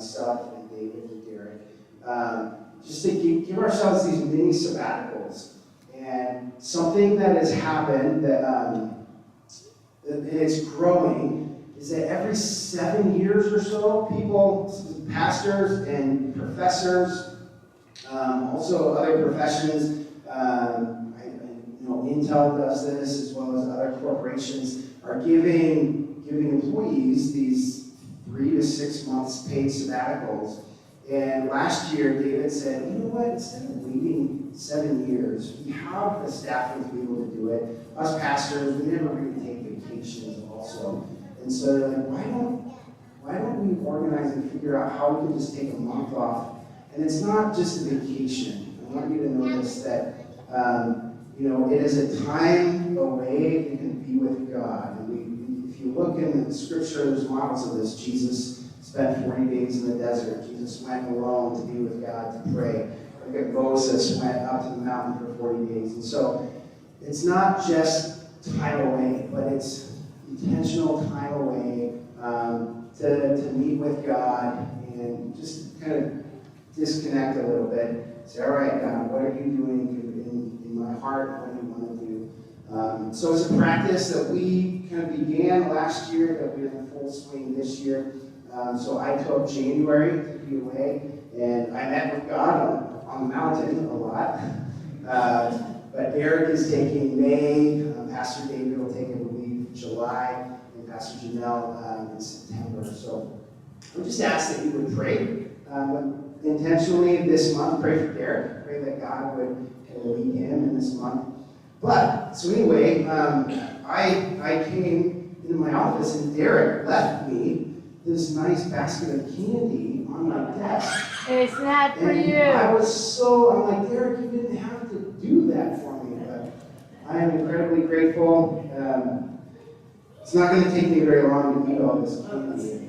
myself and David and Derek, just to give ourselves these mini sabbaticals. And something that has happened that and it's growing is that every 7 years or so, people, pastors and professors, also other professions, Intel does this as well as other corporations, are giving employees these 3 to 6 months paid sabbaticals. And last year, David said, you know what, instead of waiting 7 years, we have the staffing to be able to do it. Us pastors, we never really take vacations also. And so they're like, why don't we organize and figure out how we can just take a month off? And it's not just a vacation. I want you to notice that it is a time away you can be with God. And if you look in the scripture, there's models of this. Jesus spent 40 days in the desert. Jesus went alone to be with God to pray. Look at Moses went up to the mountain for 40 days. And so it's not just time away, but it's intentional time away to meet with God and just kind of disconnect a little bit. Say, all right, God, what are you doing in my heart? What do you want to do? So it's a practice that we kind of began last year, that we're in full swing this year. So I took January to be away, and I met with God on the mountain a lot. But Eric is taking May, Pastor David will take, I believe, July, and Pastor Janelle in September. So we just ask that you would pray intentionally this month. Pray for Derek. Pray that God would lead him in this month. But, so anyway, I came into my office and Derek left me this nice basket of candy on my desk. It's not for you. I'm like, Derek, you didn't have to do that for me, but I am incredibly grateful. It's not going to take me very long to eat all this candy.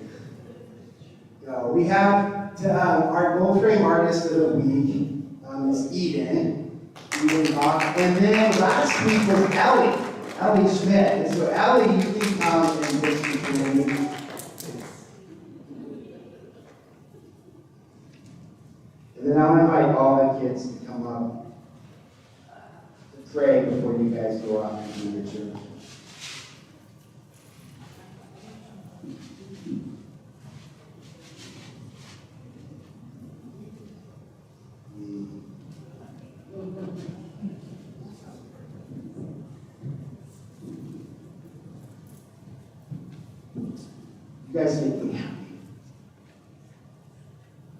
We have our gold frame artist of the week is Eden Bach. And then last week was Ellie Schmidt. And so Ellie, you can come and just for me. And then I'll invite all the kids to come up to pray before you guys go out and do your church. You guys make me happy.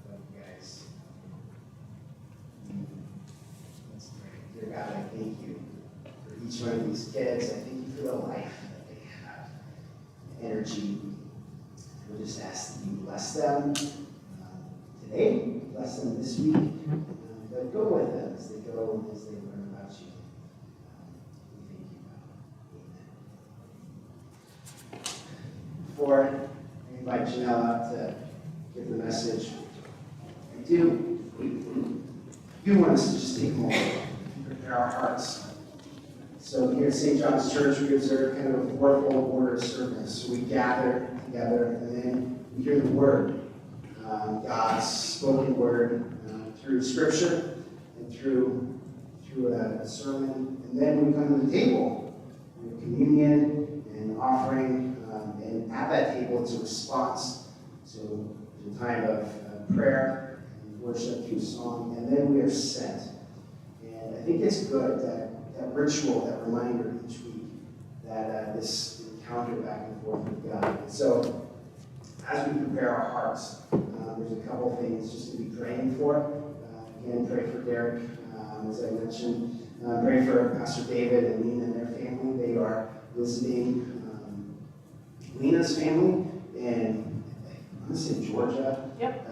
I love you guys. That's great. Dear God, I thank you for each one of these kids. I thank you for the life that they have, the energy. We just ask that you bless them today, bless them this week, but go with them as they go and as they learn about you. We thank you, God. Amen. Before I invite Janelle up to give the message, I do want us to just take a moment and prepare our hearts. So here at St. John's Church, we observe kind of a fourfold order service. So we gather together, and then we hear the Word, God's spoken Word, through Scripture and through a sermon. And then we come to the table, we have communion and offering, and at that table it's a response. So there's a time of prayer and worship through song, and then we are sent. And I think it's good that ritual, that reminder each week, that this encounter back and forth with God. And so, as we prepare our hearts, there's a couple things just to be praying for. Again, pray for Derek, as I mentioned. Pray for Pastor David and Lena and their family. They are visiting Lena's family in, I want to say, Georgia. Yep.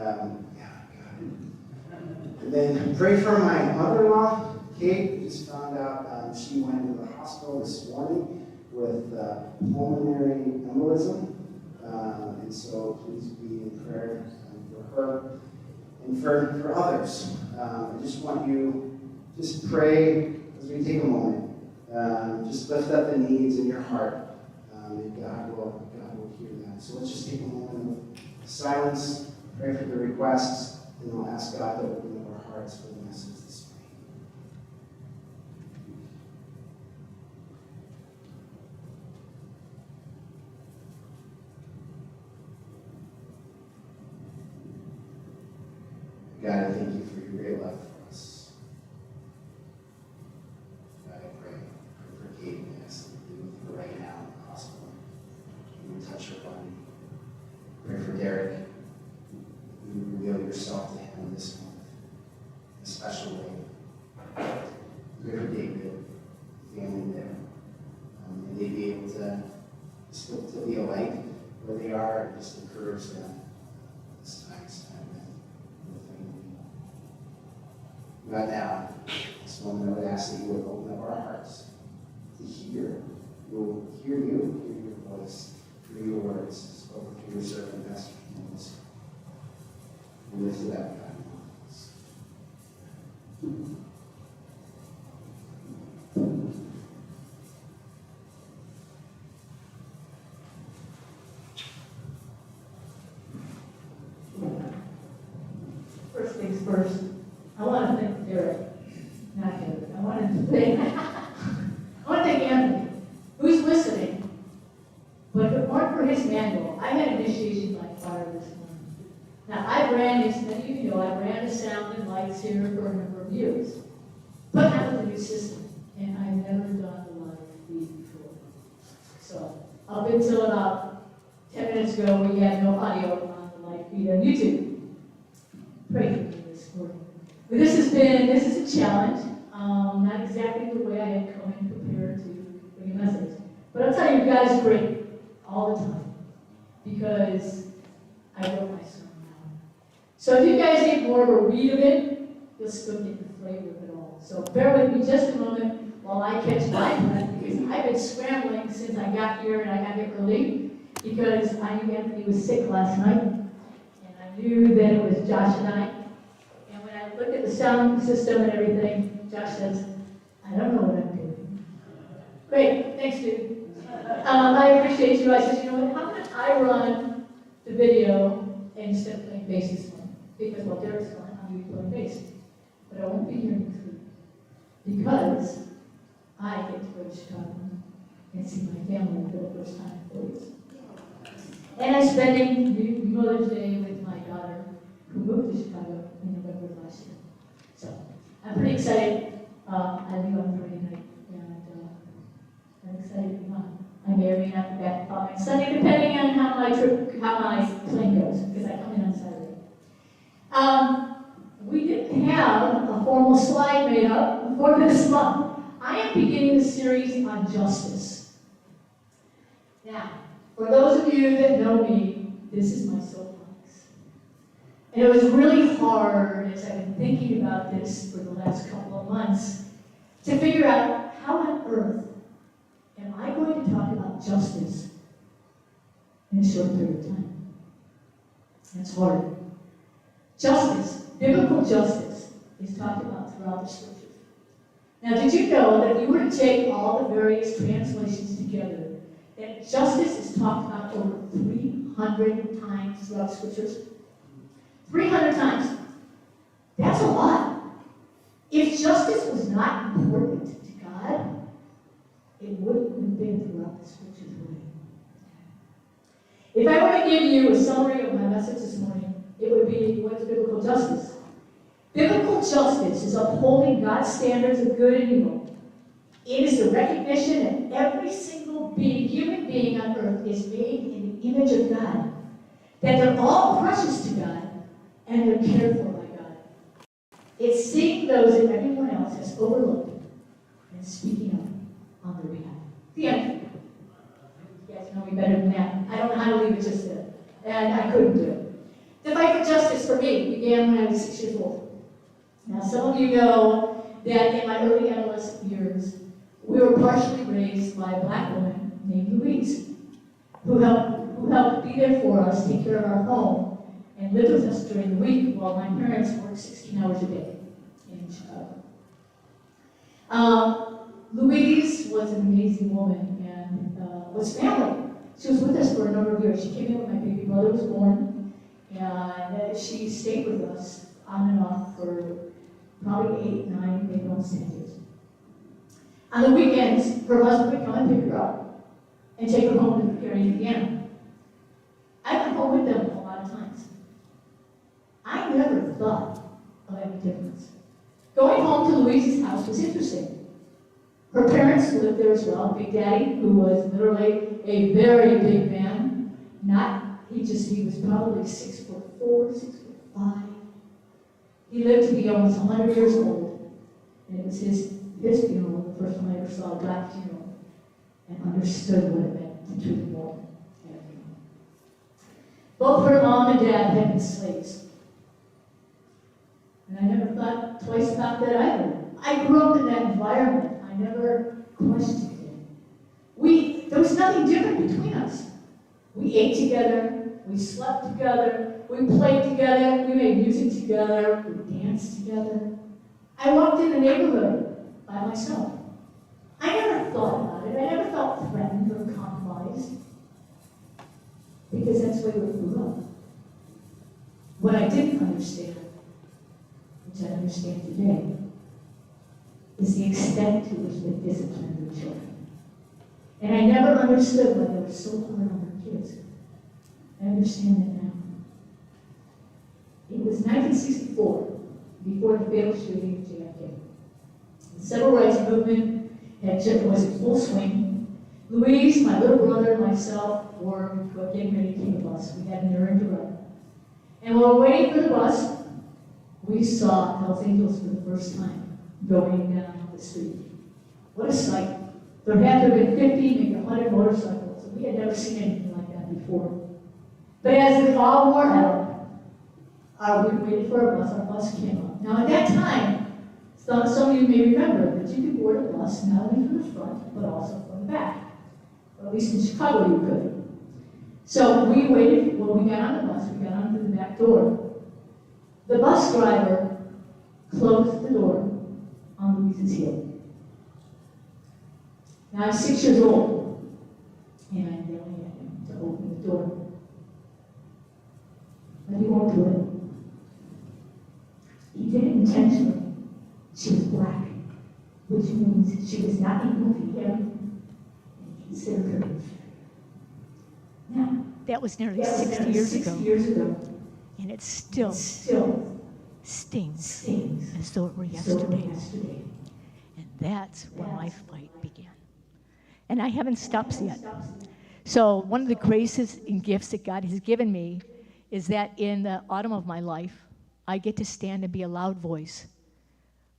And then pray for my mother-in-law, Kate. We just found out she went to the hospital this morning with pulmonary embolism. And so please be in prayer for her and for others. I just want you just pray as we take a moment. Just lift up the needs in your heart, and God will hear that. So let's just take a moment of silence, pray for the requests, and I'll ask God to open up our hearts for the message this morning. God, I thank you for your great love for us. God, I pray for Kate and ask that you be with her right now in the hospital. You will touch her body. Pray for Derek. You reveal yourself to him this month in a special way. Pray for David, family there. May they be able to still to be a light where they are and just encourage them this time spent with family. Right now, this moment I would ask that you would open up our hearts to hear. We'll hear you, hear your voice, hear your words spoken through your servant, Pastor James. We lift it up, God. First things first, I want to thank Derek, not him. I want to thank Anthony, who's listening. But if it weren't for his manual, I had initiation by fire this morning. Now, I ran, as many of you know, I ran the sound and lights here for a number of years. But that was a new system, and I've never done a live feed before. So, up until about 10 minutes ago, we had no audio on the live feed on YouTube. Pray for me this morning. But this is a challenge. Not exactly the way I had come in prepared to bring a message. But I'll tell you, God is great all the time. Because I wrote my sermon down. So if you guys need more of a read of it, you'll still get the flavor of it all. So bear with me just a moment while I catch my breath, because I've been scrambling since I got here, and I got here early, because I knew Anthony was sick last night. I knew that it was Josh and I. And when I looked at the sound system and everything, Josh says, I don't know what I'm doing. Great, thanks, dude. I appreciate you. I said, you know what, how about I run the video instead of playing bass this morning? Because while Derek's gone, I'm going to be playing bass. But I won't be here next week. Because I get to go to Chicago and see my family for the first time in 4 years. And I'm spending Mother's Day with my daughter, who moved to Chicago in November of last year. So I'm pretty excited. I leave on Friday night, and I'm excited to be on. I may or may not be back on Sunday, depending on how my plane goes, because I come in on Saturday. We didn't have a formal slide made up for this month. I am beginning a series on justice. Now, for those of you that know me, this is my soapbox. And it was really hard, as I've been thinking about this for the last couple of months, to figure out how on earth am I going to talk about justice in a short period of time. That's hard. Justice, biblical justice, is talked about throughout the scriptures. Now, did you know that if you were to take all the various translations together, that justice is talked about over 300 times throughout the scriptures? 300 times. That's a lot. If justice was not important to God, it wouldn't have been throughout the scriptures, would it? If I were to give you a summary of my message this morning, it would be, what is biblical justice? Biblical justice is upholding God's standards of good and evil. It is the recognition that every single human being on earth is made in the image of God, that they're all precious to God, and they're cared for by God. It's seeing those that everyone else has overlooked and speaking up on their behalf. The end. You guys know me better than that. I don't know how to leave it just there. And I couldn't do it. The fight for justice for me began when I was 6 years old. Now, some of you know that in my early adolescent years, we were partially raised by a black woman named Louise, who helped be there for us, take care of our home, and lived with us during the week while my parents worked 16 hours a day in Chicago. Louise was an amazing woman and was family. She was with us for a number of years. She came in when my baby brother was born, And she stayed with us on and off for probably 8, 9, maybe almost 10 years. On the weekends, her husband would come and pick her up and take her home to Gary, Indiana. I went home with them a lot of times. I never thought of any difference. Going home to Louise's house was interesting. Her parents lived there as well. Big Daddy, who was literally a very big man, he was probably 6'4", 6'5". He lived to be almost 100 years old. And it was his funeral, the first time I ever saw a black funeral, and understood what it meant to treat a woman at a funeral. Both her mom and dad had been slaves. And I never thought twice about that either. I grew up in that environment. I never questioned it. There was nothing different between us. We ate together, we slept together, we played together, we made music together, we danced together. I walked in the neighborhood by myself. I never thought about it. I never felt threatened or compromised. Because that's the way we grew up. What I didn't understand, which I understand today, is the extent to which they disciplined their children. And I never understood why they were so hard on their kids. I understand that now. It was 1964, before the fatal shooting of JFK. The civil rights movement was in full swing. Louise, my little brother, and myself were getting ready to take a bus. We had an errand to run. And while we were waiting for the bus, we saw Hells Angels for the first time going down the street. What a sight. There had to have been 50, maybe 100 motorcycles. We had never seen anything like that before. But as the fog wore out, we waited for our bus came up. Now at that time, some of you may remember that you could board a bus not only from the front, but also from the back. Or at least in Chicago you could. So we waited, when we got on the bus, we got onto the back door. The bus driver closed the door on Louise's heel. Now I'm 6 years old, and I'm yelling at him to open the door. But he won't do it. He did it intentionally. She was black, which means she was not equal to him, and he considered her inferior. Now, That was nearly 60 years ago. And it still stings as though it were yesterday. And that's when my fight began. And I haven't stopped yet. So one of the graces and gifts that God has given me is that in the autumn of my life, I get to stand and be a loud voice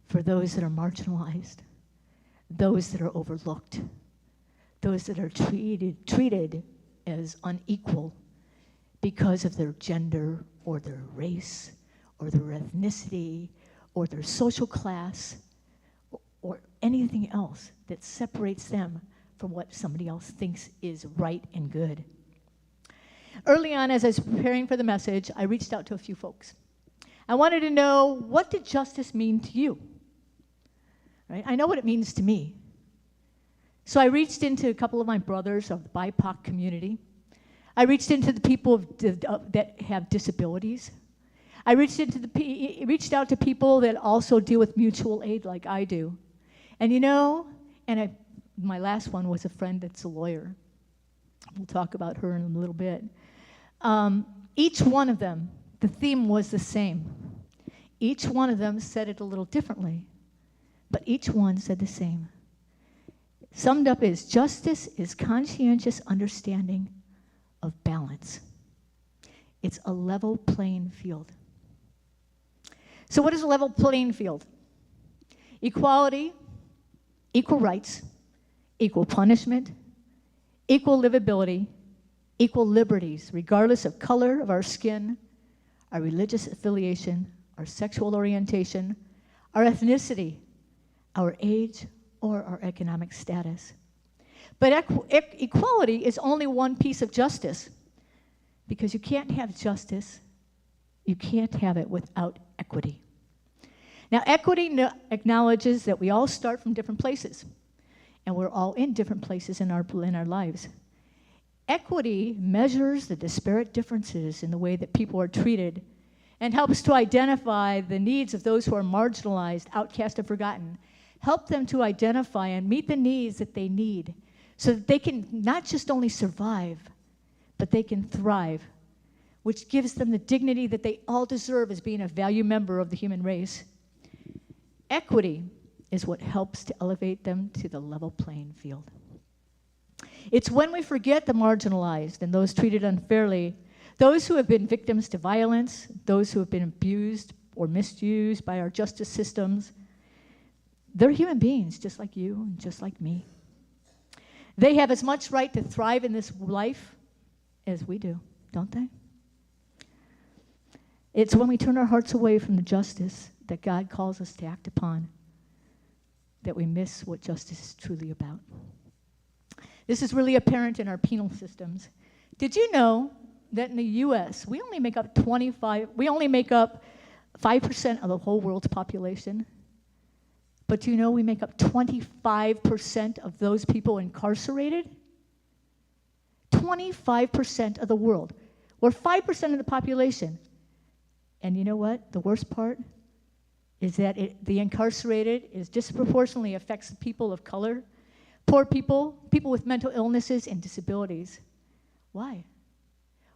for those that are marginalized, those that are overlooked, those that are treated as unequal because of their gender or their race or their ethnicity or their social class or anything else that separates them from what somebody else thinks is right and good. Early on, as I was preparing for the message, I reached out to a few folks. I wanted to know, what did justice mean to you? Right? I know what it means to me. So I reached into a couple of my brothers of the BIPOC community. I reached into the people that have disabilities. I reached out to people that also deal with mutual aid like I do. And my last one was a friend that's a lawyer. We'll talk about her in a little bit. Each one of them, the theme was the same. Each one of them said it a little differently, but each one said the same. Summed up is, justice is conscientious understanding of balance. It's a level playing field. So what is a level playing field? Equality, equal rights, equal punishment, equal livability, equal liberties, regardless of color of our skin, our religious affiliation, our sexual orientation, our ethnicity, our age, or our economic status. But equality is only one piece of justice, because you can't have justice, you can't have it without equity. Now, equity acknowledges that we all start from different places, and we're all in different places in our lives. Equity measures the disparate differences in the way that people are treated and helps to identify the needs of those who are marginalized, outcast, and forgotten. Help them to identify and meet the needs that they need so that they can not just only survive, but they can thrive, which gives them the dignity that they all deserve as being a valued member of the human race. Equity is what helps to elevate them to the level playing field. It's when we forget the marginalized and those treated unfairly, those who have been victims to violence, those who have been abused or misused by our justice systems. They're human beings, just like you and just like me. They have as much right to thrive in this life as we do, don't they? It's when we turn our hearts away from the justice that God calls us to act upon that we miss what justice is truly about. This is really apparent in our penal systems. Did you know that in the U.S., we only make up 5% of the whole world's population? But do you know we make up 25% of those people incarcerated? 25% of the world. We're 5% of the population. And you know what? The worst part is that the incarcerated is disproportionately affects the people of color, poor people, people with mental illnesses and disabilities. Why?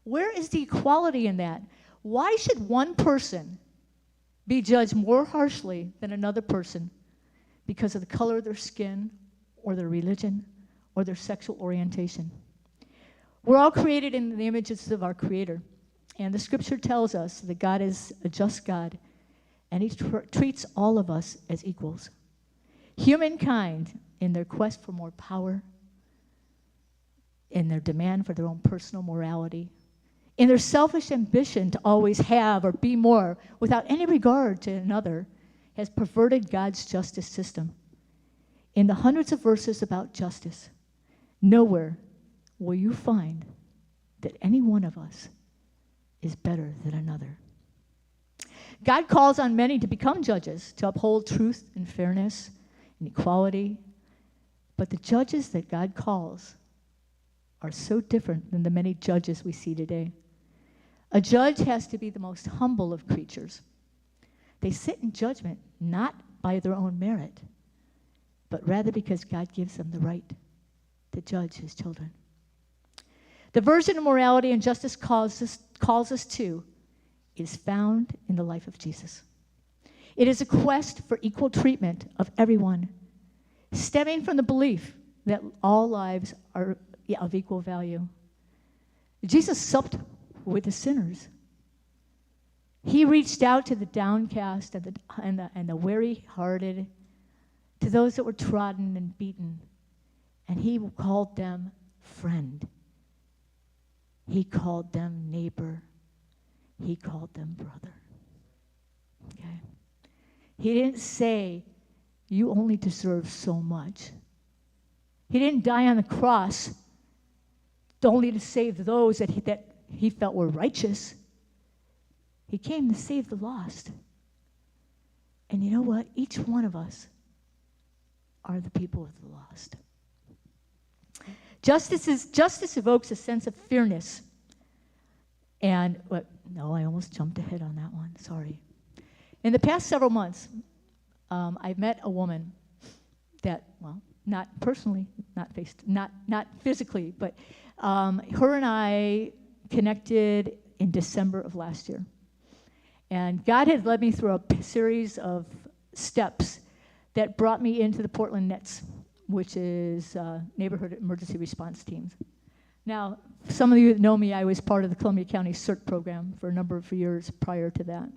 Where is the equality in that? Why should one person be judged more harshly than another person because of the color of their skin or their religion or their sexual orientation? We're all created in the images of our Creator. And the scripture tells us that God is a just God, and he treats all of us as equals. Humankind, in their quest for more power, in their demand for their own personal morality, in their selfish ambition to always have or be more without any regard to another, has perverted God's justice system. In the hundreds of verses about justice, nowhere will you find that any one of us is better than another. God calls on many to become judges, to uphold truth and fairness and equality. But the judges that God calls are so different than the many judges we see today. A judge has to be the most humble of creatures. They sit in judgment not by their own merit, but rather because God gives them the right to judge his children. The version of morality and justice calls us to is found in the life of Jesus. It is a quest for equal treatment of everyone, stemming from the belief that all lives are of equal value. Jesus supped with the sinners. He reached out to the downcast and the weary-hearted, to those that were trodden and beaten, and he called them friend. He called them neighbor. He called them brother. Okay? He didn't say, you only deserve so much. He didn't die on the cross only to save those that he felt were righteous. He came to save the lost. And you know what? Each one of us are the people of the lost. Justice evokes a sense of fairness. And, I almost jumped ahead on that one. Sorry. In the past several months, I've met a woman that, not personally, not physically, but her and I connected in December of last year. And God had led me through a series of steps that brought me into the Portland Nets, which is Neighborhood Emergency Response Teams. Now, some of you that know me, I was part of the Columbia County CERT program for a number of years prior to that.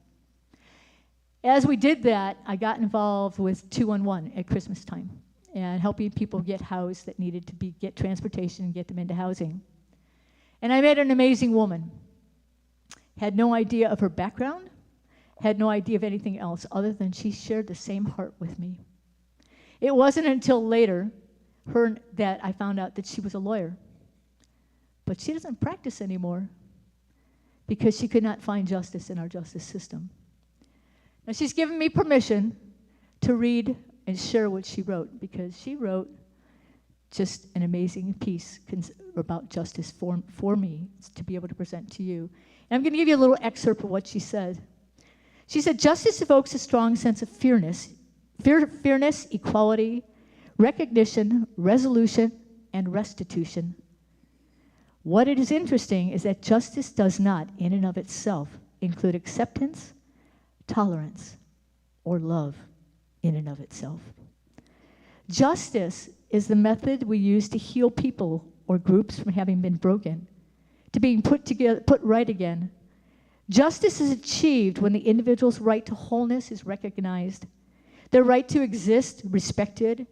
As we did that, I got involved with 211 at Christmas time and helping people get housed that needed to get transportation and get them into housing. And I met an amazing woman. Had no idea of her background, had no idea of anything else other than she shared the same heart with me. It wasn't until later that I found out that she was a lawyer. But she doesn't practice anymore because she could not find justice in our justice system. Now, she's given me permission to read and share what she wrote, because she wrote just an amazing piece about justice for me to be able to present to you. And I'm going to give you a little excerpt of what she said. She said, justice evokes a strong sense of fairness, equality, recognition, resolution, and restitution. What it is interesting is that justice does not, in and of itself, include acceptance, tolerance, or love in and of itself. Justice is the method we use to heal people or groups from having been broken, to being put right again. Justice is achieved when the individual's right to wholeness is recognized, their right to exist respected,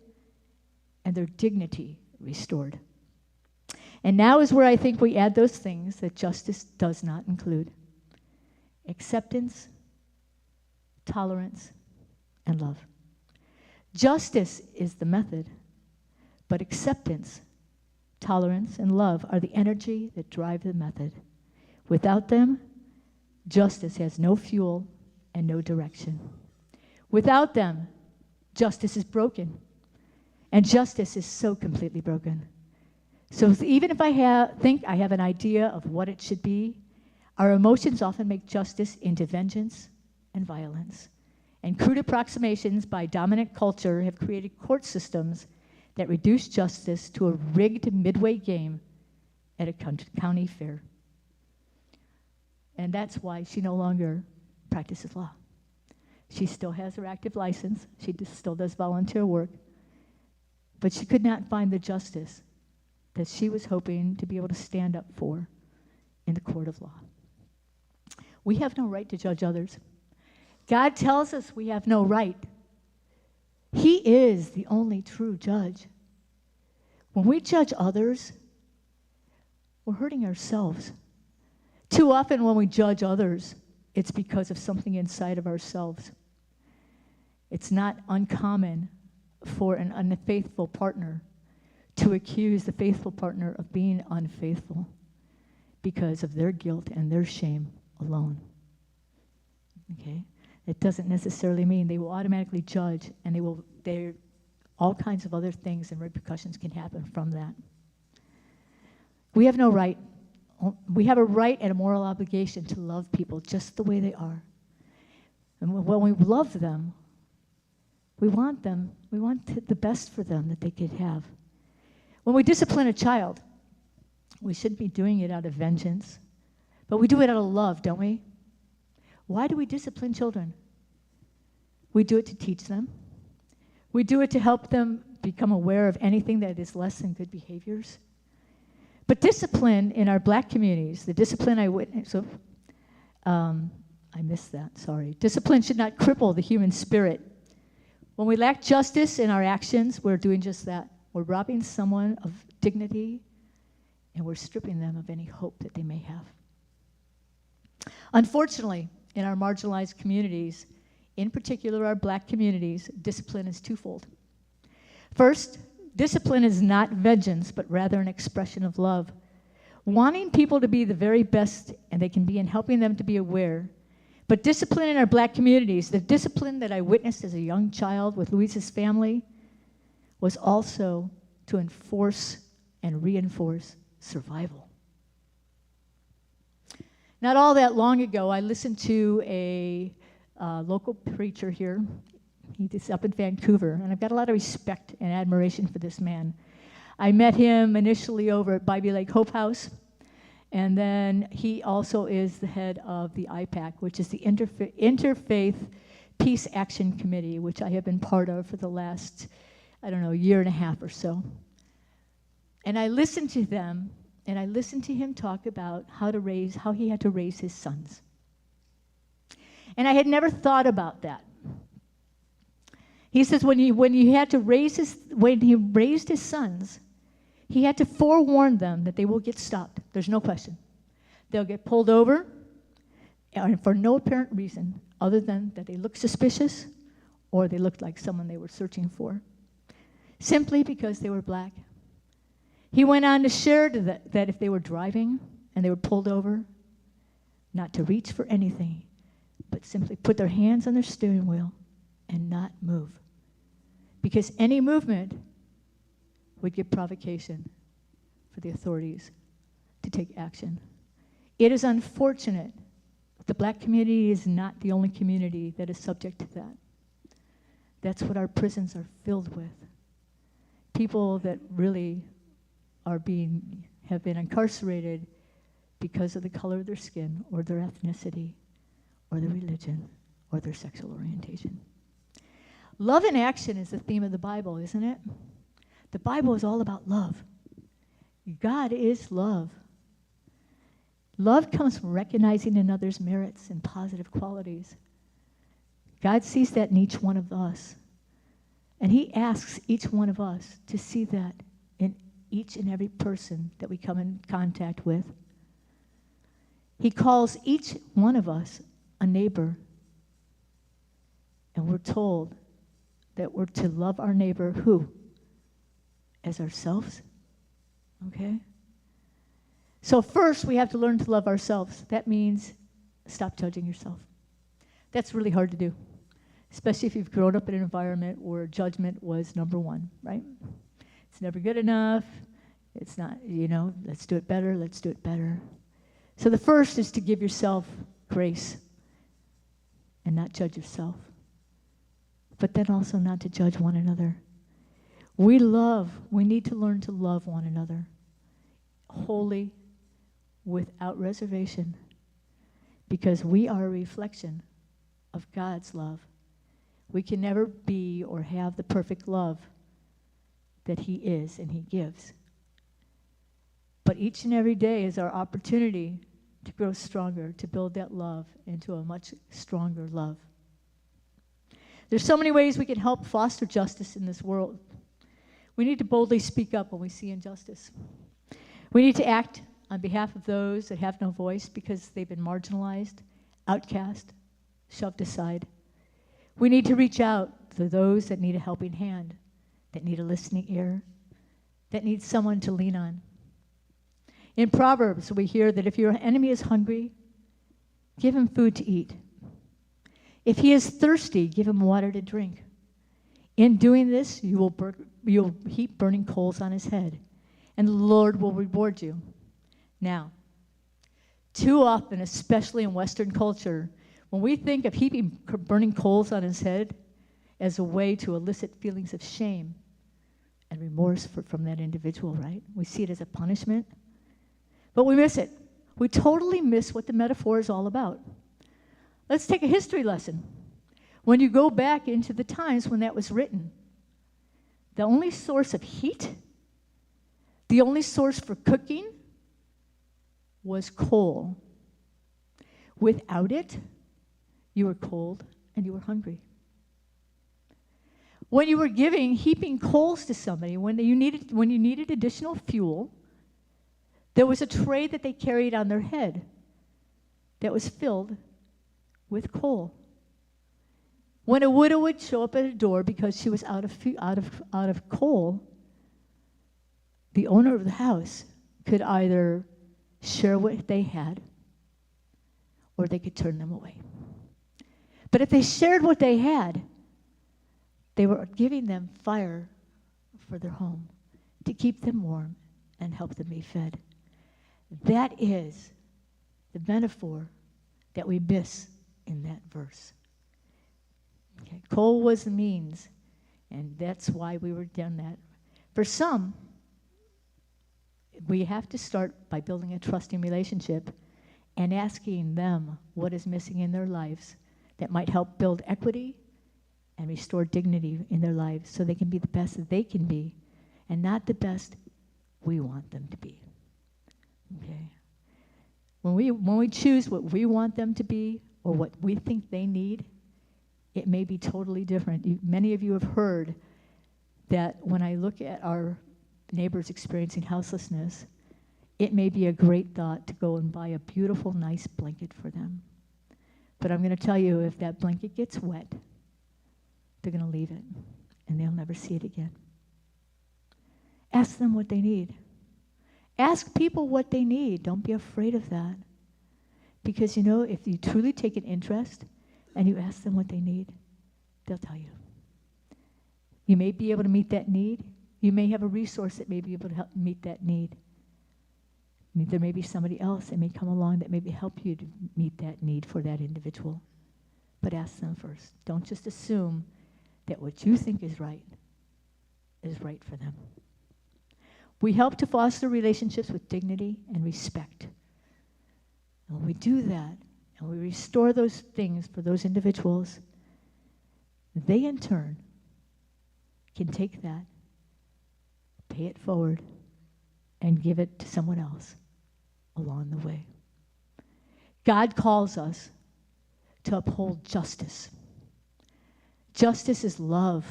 and their dignity restored. And now is where I think we add those things that justice does not include: acceptance, tolerance, and love. Justice is the method, but acceptance, tolerance, and love are the energy that drive the method. Without them, justice has no fuel and no direction. Without them, justice is broken, and justice is so completely broken. So even if I think I have an idea of what it should be, our emotions often make justice into vengeance and violence. And crude approximations by dominant culture have created court systems that reduce justice to a rigged midway game at a county fair. And that's why she no longer practices law. She still has her active license. She still does volunteer work. But she could not find the justice that she was hoping to be able to stand up for in the court of law. We have no right to judge others. God tells us we have no right. He is the only true judge. When we judge others, we're hurting ourselves. Too often when we judge others, it's because of something inside of ourselves. It's not uncommon for an unfaithful partner to accuse the faithful partner of being unfaithful because of their guilt and their shame alone. Okay? It doesn't necessarily mean they will automatically judge, and all kinds of other things and repercussions can happen from that. We have no right. We have a right and a moral obligation to love people just the way they are. And when we love them, we want the best for them that they could have. When we discipline a child, we shouldn't be doing it out of vengeance, but we do it out of love, don't we? Why do we discipline children? We do it to teach them. We do it to help them become aware of anything that is less than good behaviors. But discipline in our black communities, the discipline I witnessed, I missed that, sorry. Discipline should not cripple the human spirit. When we lack justice in our actions, we're doing just that. We're robbing someone of dignity, and we're stripping them of any hope that they may have. Unfortunately, in our marginalized communities, in particular our black communities, discipline is twofold. First, discipline is not vengeance, but rather an expression of love. Wanting people to be the very best and they can be, and helping them to be aware. But discipline in our black communities, the discipline that I witnessed as a young child with Louise's family, was also to enforce and reinforce survival. Not all that long ago, I listened to a local preacher here. He's up in Vancouver, and I've got a lot of respect and admiration for this man. I met him initially over at Bybee Lake Hope House, and then he also is the head of the IPAC, which is the Interfaith Peace Action Committee, which I have been part of for the last, year and a half or so. And I listened to them, and I listened to him talk about how he had to raise his sons. And I had never thought about that. He says when he raised his sons, he had to forewarn them that they will get stopped. There's no question. They'll get pulled over, and for no apparent reason other than that they look suspicious or they looked like someone they were searching for, simply because they were black. He went on to share that if they were driving and they were pulled over, not to reach for anything, but simply put their hands on their steering wheel and not move. Because any movement would give provocation for the authorities to take action. It is unfortunate. The black community is not the only community that is subject to that. That's what our prisons are filled with. People that really have been incarcerated because of the color of their skin or their ethnicity or their religion or their sexual orientation. Love in action is the theme of the Bible, isn't it? The Bible is all about love. God is love. Love comes from recognizing another's merits and positive qualities. God sees that in each one of us. And he asks each one of us to see that in each and every person that we come in contact with. He calls each one of us a neighbor. And we're told that we're to love our neighbor, who? As ourselves. Okay? So first, we have to learn to love ourselves. That means stop judging yourself. That's really hard to do, especially if you've grown up in an environment where judgment was number one, right? It's never good enough. It's not, let's do it better, let's do it better. So the first is to give yourself grace and not judge yourself, but then also not to judge one another. We need to learn to love one another wholly, without reservation, because we are a reflection of God's love. We can never be or have the perfect love that he is and he gives. But each and every day is our opportunity to grow stronger, to build that love into a much stronger love. There's so many ways we can help foster justice in this world. We need to boldly speak up when we see injustice. We need to act on behalf of those that have no voice because they've been marginalized, outcast, shoved aside. We need to reach out to those that need a helping hand, that need a listening ear, that need someone to lean on. In Proverbs, we hear that if your enemy is hungry, give him food to eat. If he is thirsty, give him water to drink. In doing this, you'll heap burning coals on his head, and the Lord will reward you. Now, too often, especially in Western culture, when we think of heaping burning coals on his head as a way to elicit feelings of shame and remorse from that individual, right? We see it as a punishment, but we miss it. We totally miss what the metaphor is all about. Let's take a history lesson. When you go back into the times when that was written, the only source of heat, the only source for cooking was coal. Without it, you were cold and you were hungry. When you were heaping coals to somebody, when you needed additional fuel, there was a tray that they carried on their head that was filled with coal. When a widow would show up at a door because she was out of coal, the owner of the house could either share what they had, or they could turn them away. But if they shared what they had, they were giving them fire for their home to keep them warm and help them be fed. That is the metaphor that we miss in that verse. Okay. Coal was the means, and that's why we were done that. For some, we have to start by building a trusting relationship and asking them what is missing in their lives that might help build equity and restore dignity in their lives so they can be the best that they can be and not the best we want them to be. Okay? When we choose what we want them to be or what we think they need, it may be totally different. Many of you have heard that when I look at our neighbors experiencing houselessness, it may be a great thought to go and buy a beautiful, nice blanket for them. But I'm going to tell you, if that blanket gets wet, they're going to leave it, and they'll never see it again. Ask them what they need. Ask people what they need. Don't be afraid of that. Because, if you truly take an interest and you ask them what they need, they'll tell you. You may be able to meet that need. You may have a resource that may be able to help meet that need. There may be somebody else that may come along that maybe help you to meet that need for that individual. But ask them first. Don't just assume that what you think is right for them. We help to foster relationships with dignity and respect. And when we do that, and we restore those things for those individuals, they in turn can take that, pay it forward, and give it to someone else along the way. God calls us to uphold justice. Justice is love.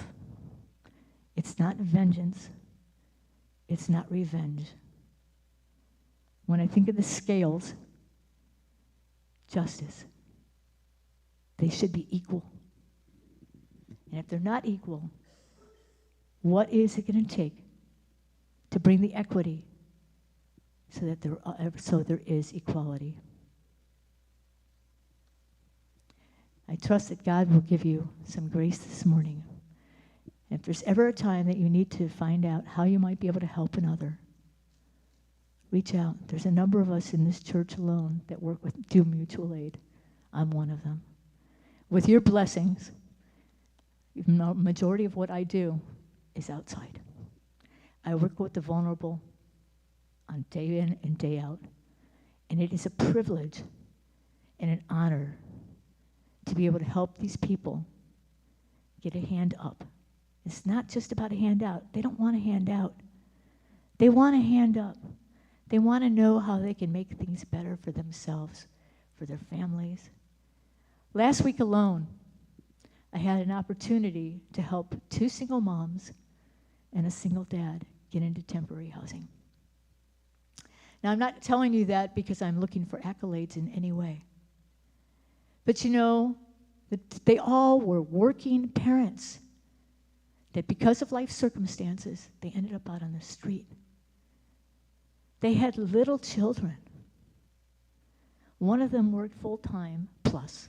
It's not vengeance. It's not revenge. When I think of the scales, justice, they should be equal. And if they're not equal, what is it going to take to bring the equity so that there is equality? I trust that God will give you some grace this morning. If there's ever a time that you need to find out how you might be able to help another, reach out. There's a number of us in this church alone that do mutual aid. I'm one of them. With your blessings, the majority of what I do is outside. I work with the vulnerable on day in and day out. And it is a privilege and an honor to be able to help these people get a hand up. It's not just about a hand out. They don't want a hand out. They want a hand up. They want to know how they can make things better for themselves, for their families. Last week alone, I had an opportunity to help 2 single moms and a single dad get into temporary housing. Now, I'm not telling you that because I'm looking for accolades in any way. But you know, that they all were working parents that because of life circumstances, they ended up out on the street. They had little children. One of them worked full-time plus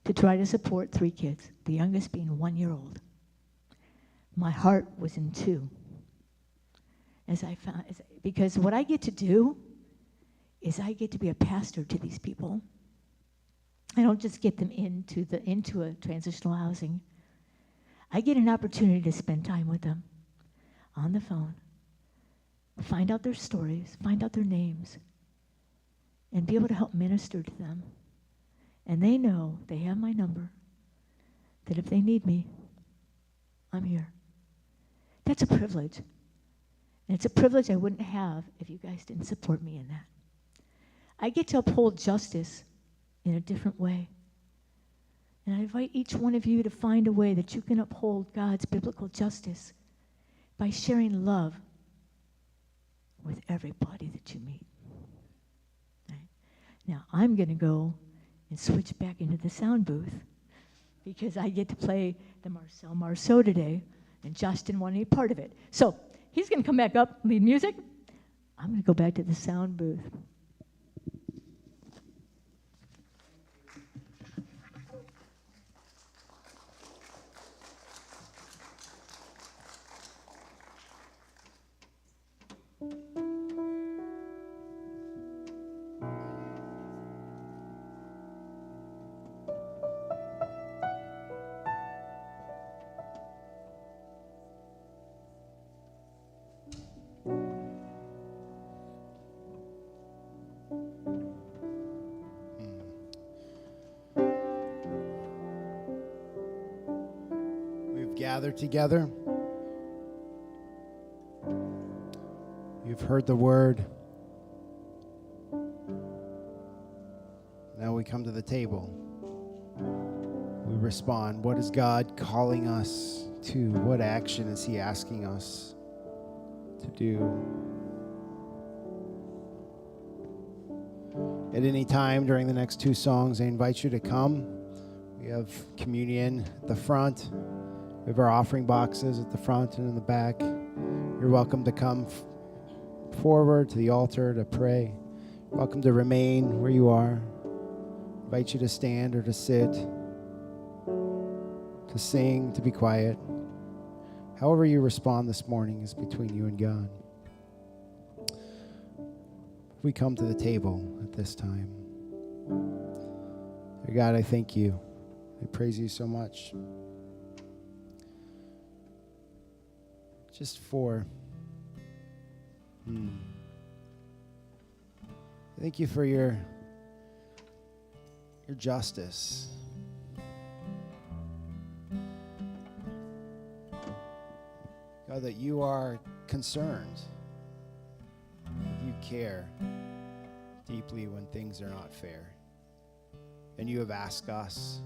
to try to support 3 kids, the youngest being 1-year-old. My heart was in 2. Because what I get to do is I get to be a pastor to these people. I don't just get them into a transitional housing. I get an opportunity to spend time with them on the phone, find out their stories, find out their names, and be able to help minister to them. And they know, they have my number, that if they need me, I'm here. That's a privilege. And it's a privilege I wouldn't have if you guys didn't support me in that. I get to uphold justice in a different way. And I invite each one of you to find a way that you can uphold God's biblical justice by sharing love with everybody that you meet. Right? Now, I'm going to go and switch back into the sound booth because I get to play the Marcel Marceau today, and Josh didn't want any part of it. So he's going to come back up, lead music. I'm going to go back to the sound booth. Gathered together. You've heard the word. Now we come to the table. We respond. What is God calling us to? What action is He asking us to do? At any time during the next 2 songs, I invite you to come. We have communion at the front. We have our offering boxes at the front and in the back. You're welcome to come forward to the altar to pray. You're welcome to remain where you are. I invite you to stand or to sit, to sing, to be quiet. However you respond this morning is between you and God. We come to the table at this time. Dear God, I thank you. I praise you so much. Just for thank you for your justice. God, that you are concerned. You care deeply when things are not fair. And you have asked us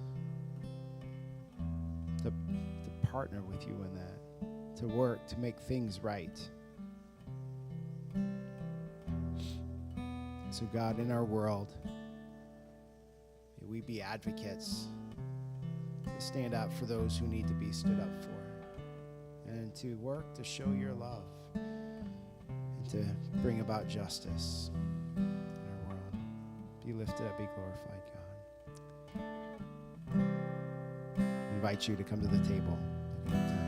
to partner with you in that, to work, to make things right. So God, in our world, may we be advocates to stand up for those who need to be stood up for, and to work to show your love and to bring about justice in our world. Be lifted up, be glorified, God. I invite you to come to the table at any time.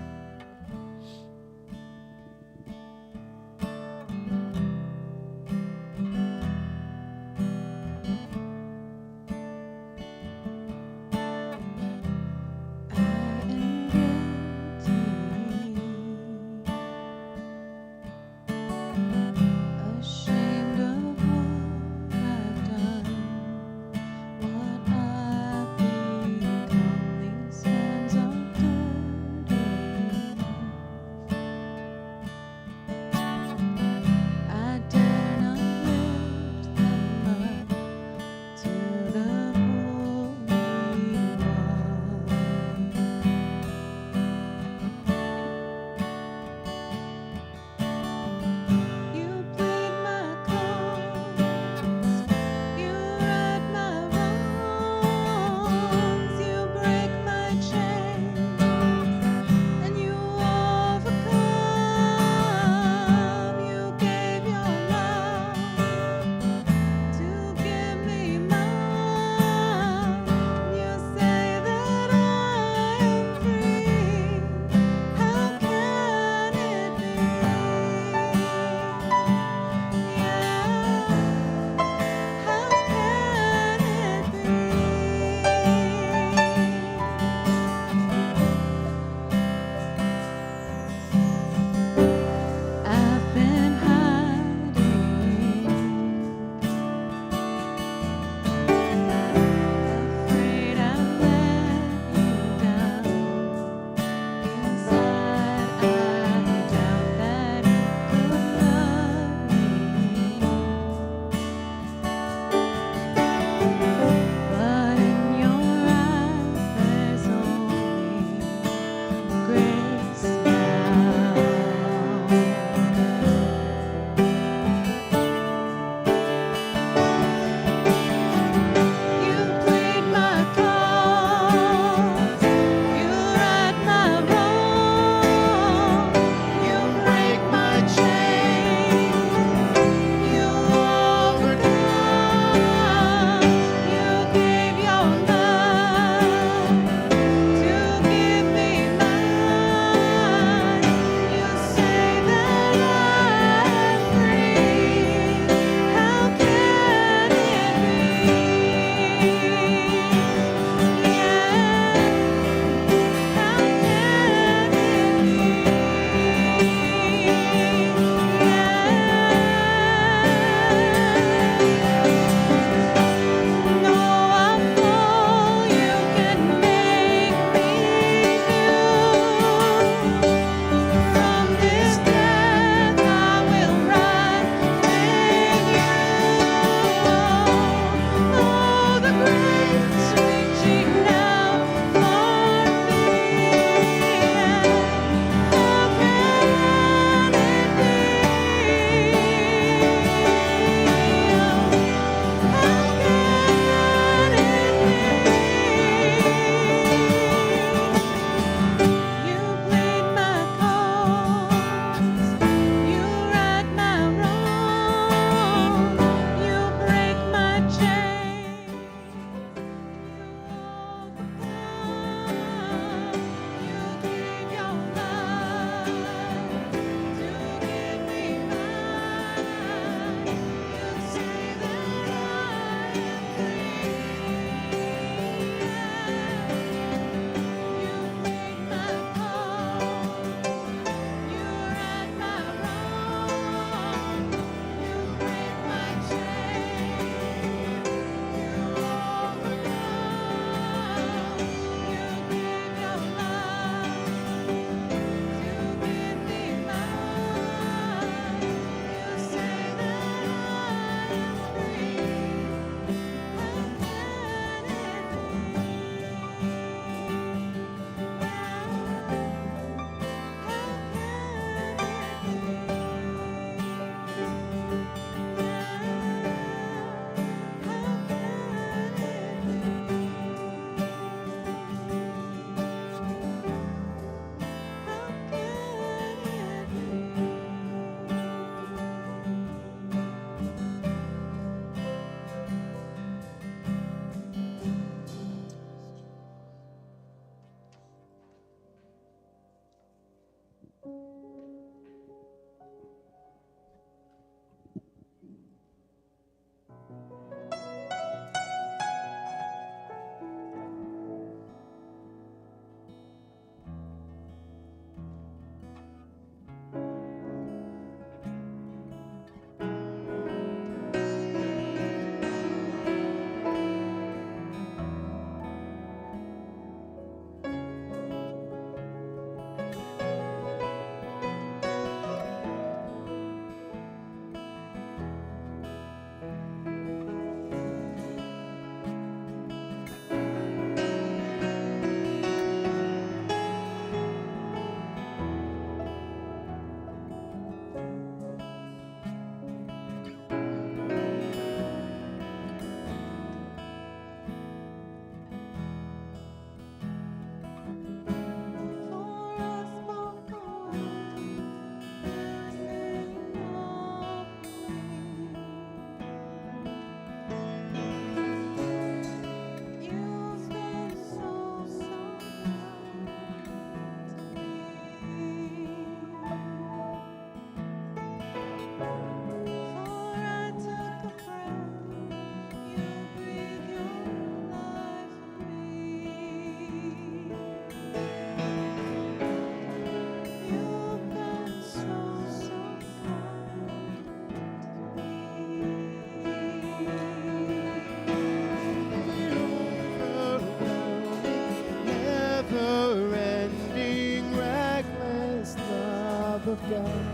never-ending, reckless love of God.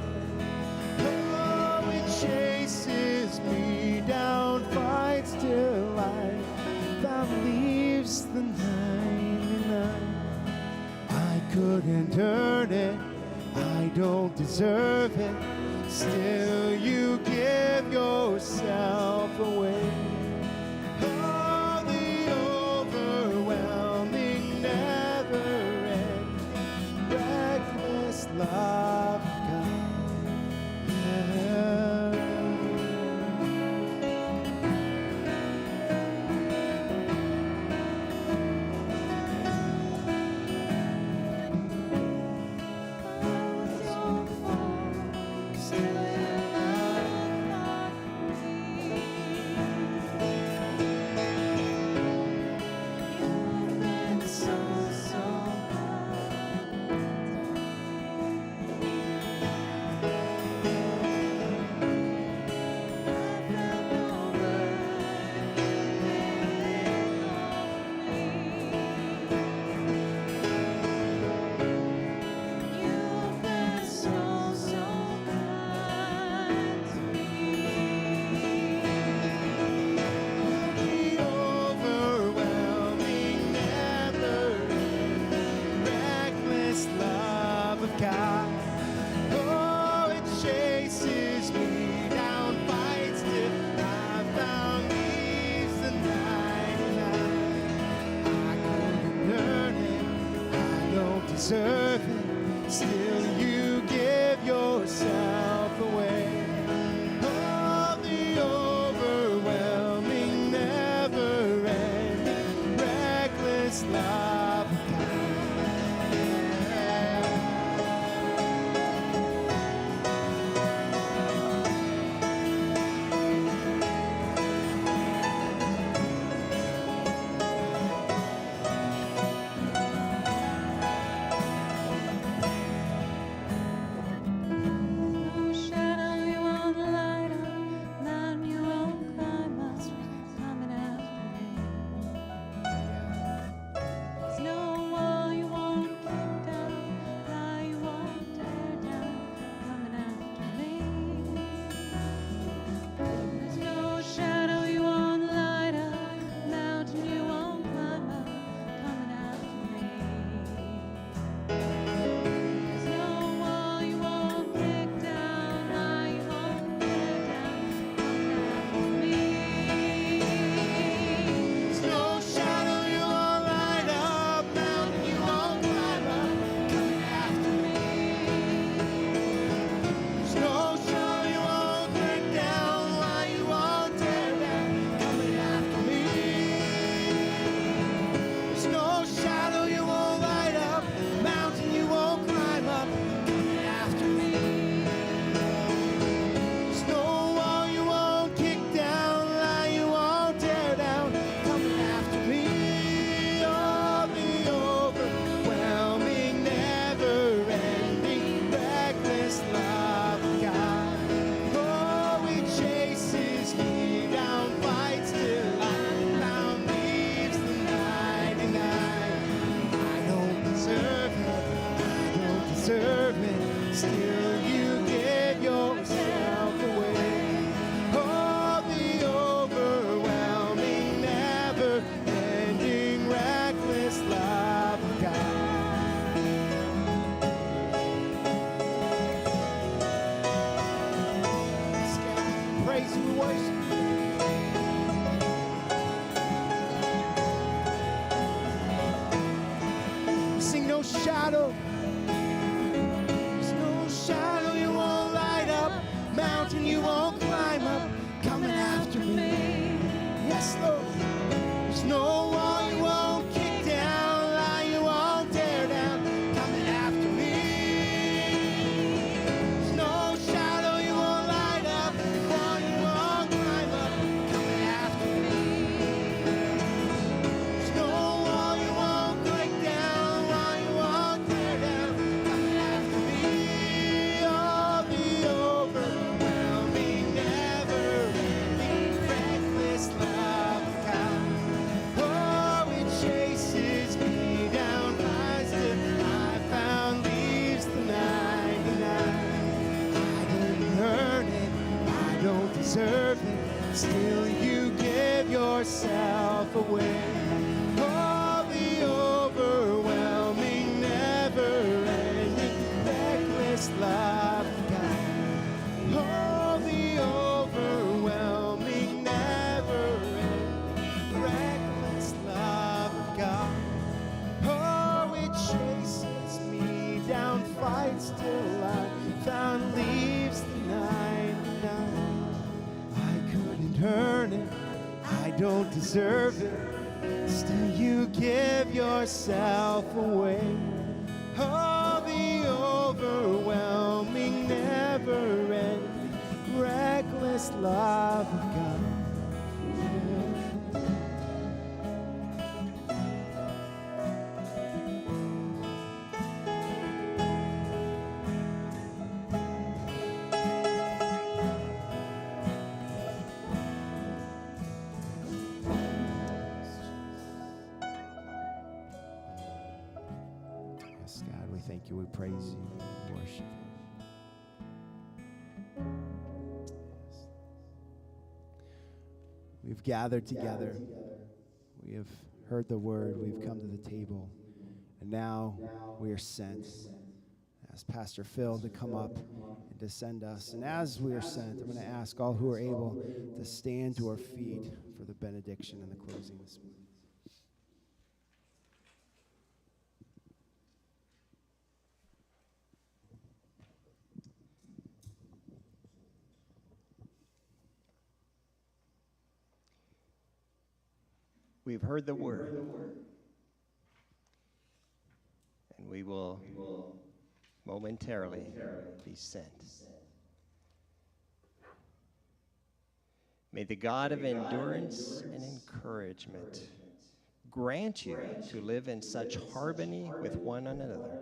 Oh, it chases me down, fights till I found leaves the 99. I couldn't earn it, I don't deserve it, still you give yourself away. Oh, the overwhelming, never-ending, reckless love of God. Yeah. Deserve it, still you give yourself away. Oh, the overwhelming, never-ending, reckless love of God. still you give yourself away. Oh, the overwhelming, never-ending, reckless love of God. Praise and worship. Sing no shadow. There's no shadow you won't light up, mountain you won't climb up, coming after me. Yes, Lord. There's no wall you won't kick down, lie you won't tear down, coming after me. There's no shadow you won't light up, wall you won't climb up, coming after me. There's no wall you won't break down, wall you won't tear down, coming after me. Oh, the overwhelming, never-ending, reckless love of God. Oh, it chases me down, finds till I found leaves the 99. I didn't earn it, I don't deserve it, still you give yourself away. Oh, the overwhelming, never-ending, reckless love of God. Oh, the overwhelming, never-ending, reckless love of God. Oh, it chases me down, fights till I found leaves the 99. I couldn't earn it, I don't deserve it, still you give yourself away. Oh, the overwhelming, never-ending, reckless love of God. Yes, God, we thank you, we praise you, we worship you. Yes. We've gathered together. We have heard the word. We've come to the table. And now we are sent. Ask Pastor Phil to come up and to send us. And as we are sent, I'm going to ask all who are able to stand to our feet for the benediction and the closing this morning. We've heard the word, and we will momentarily be sent. May the God of endurance and encouragement grant you to live in such harmony with one another,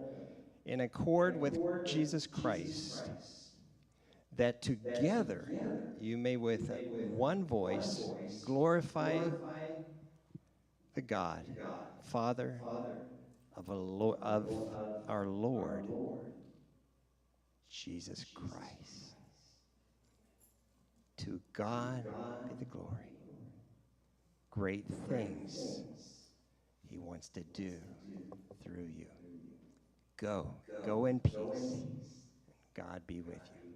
in accord with Jesus Christ, that together you may with one voice glorify the God, Father of our Lord, Jesus Christ. To God be the glory. Great things he wants to do through you. Go in peace. God be with you.